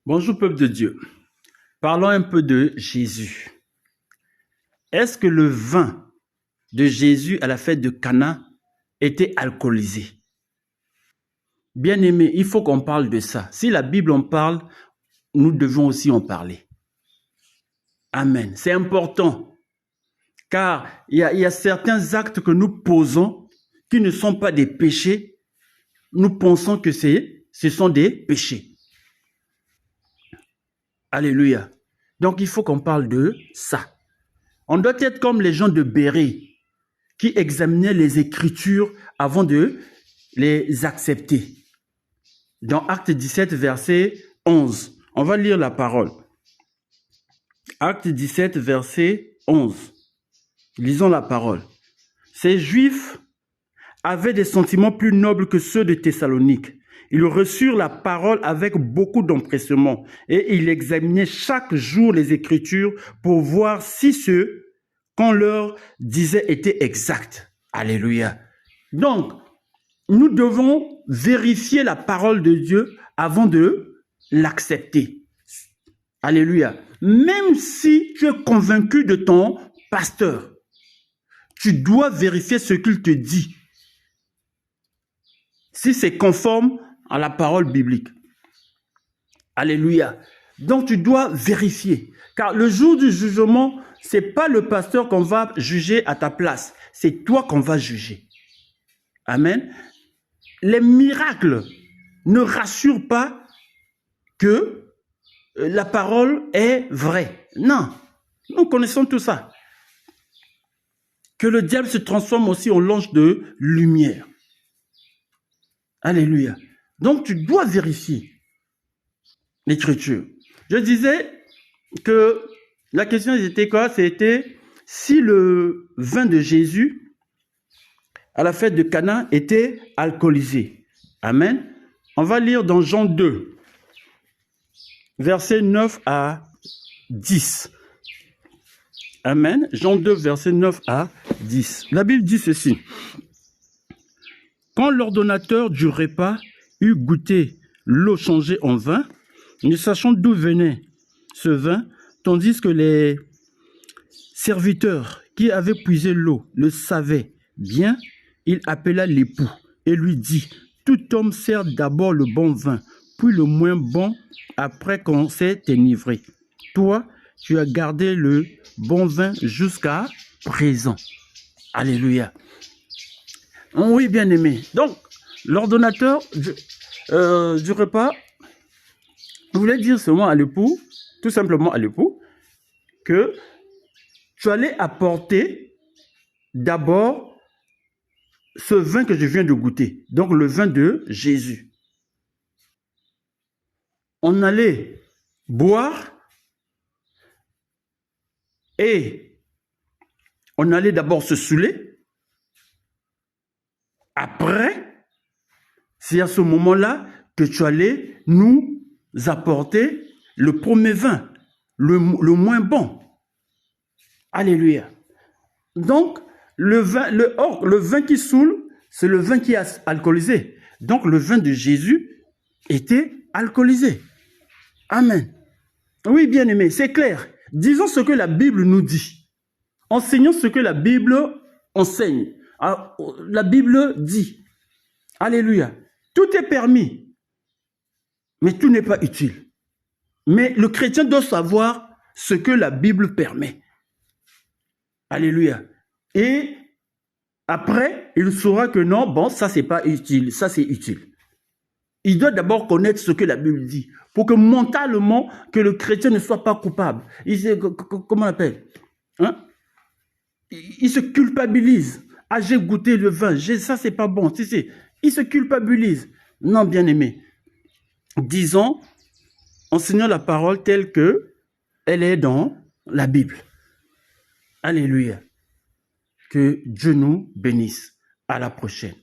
Bonjour peuple de Dieu. Parlons un peu de Jésus. Est-ce que le vin de Jésus à la fête de Cana était alcoolisé? Bien-aimé, il faut qu'on parle de ça. Si la Bible en parle, nous devons aussi en parler. Amen. C'est important. Car il y a certains actes que nous posons qui ne sont pas des péchés. Nous pensons que ce sont des péchés. Alléluia. Donc, il faut qu'on parle de ça. On doit être comme les gens de Bérée qui examinaient les Écritures avant de les accepter. Dans Acte 17, verset 11, on va lire la parole. Acte 17, verset 11. Lisons la parole. Ces Juifs avaient des sentiments plus nobles que ceux de Thessalonique. Ils reçurent la parole avec beaucoup d'empressement et ils examinaient chaque jour les Écritures pour voir si ce qu'on leur disait était exact. Alléluia. Donc, nous devons vérifier la parole de Dieu avant de l'accepter. Alléluia. Même si tu es convaincu de ton pasteur, tu dois vérifier ce qu'il te dit. Si c'est conforme à la parole biblique. Alléluia. Donc tu dois vérifier. Car le jour du jugement, ce n'est pas le pasteur qu'on va juger à ta place. C'est toi qu'on va juger. Amen. Les miracles ne rassurent pas que la parole est vraie. Non. Nous connaissons tout ça. Que le diable se transforme aussi en l'ange de lumière. Alléluia. Donc, tu dois vérifier l'Écriture. Je disais que la question était quoi? C'était si le vin de Jésus à la fête de Cana était alcoolisé. Amen. On va lire dans Jean 2, versets 9 à 10. Amen. Jean 2, versets 9 à 10. La Bible dit ceci. Quand l'ordonnateur du repas eut goûté l'eau changée en vin, ne sachant d'où venait ce vin, tandis que les serviteurs qui avaient puisé l'eau le savaient bien, il appela l'époux et lui dit, « Tout homme sert d'abord le bon vin, puis le moins bon après qu'on s'est enivré. Toi, tu as gardé le bon vin jusqu'à présent. » Alléluia. Oui, bien aimé. Donc, l'ordonnateur du repas voulait dire seulement à l'époux, tout simplement à l'époux, que tu allais apporter d'abord ce vin que je viens de goûter, donc le vin de Jésus. On allait boire et on allait d'abord se saouler. Après, c'est à ce moment-là que tu allais nous apporter le premier vin, le moins bon. Alléluia. Donc, le vin qui saoule, c'est le vin qui est alcoolisé. Donc, le vin de Jésus était alcoolisé. Amen. Oui, bien aimé, c'est clair. Disons ce que la Bible nous dit. Enseignons ce que la Bible enseigne. La Bible dit, alléluia, tout est permis, mais tout n'est pas utile. Mais le chrétien doit savoir ce que la Bible permet. Alléluia. Et après, il saura que non, bon, ça c'est pas utile, ça c'est utile. Il doit d'abord connaître ce que la Bible dit, pour que mentalement, que le chrétien ne soit pas coupable. Comment on appelle? Il se culpabilise. Ah, j'ai goûté le vin, ça c'est pas bon. Il se culpabilise. Non, bien aimé. Disons, enseignons la parole telle que elle est dans la Bible. Alléluia. Que Dieu nous bénisse. À la prochaine.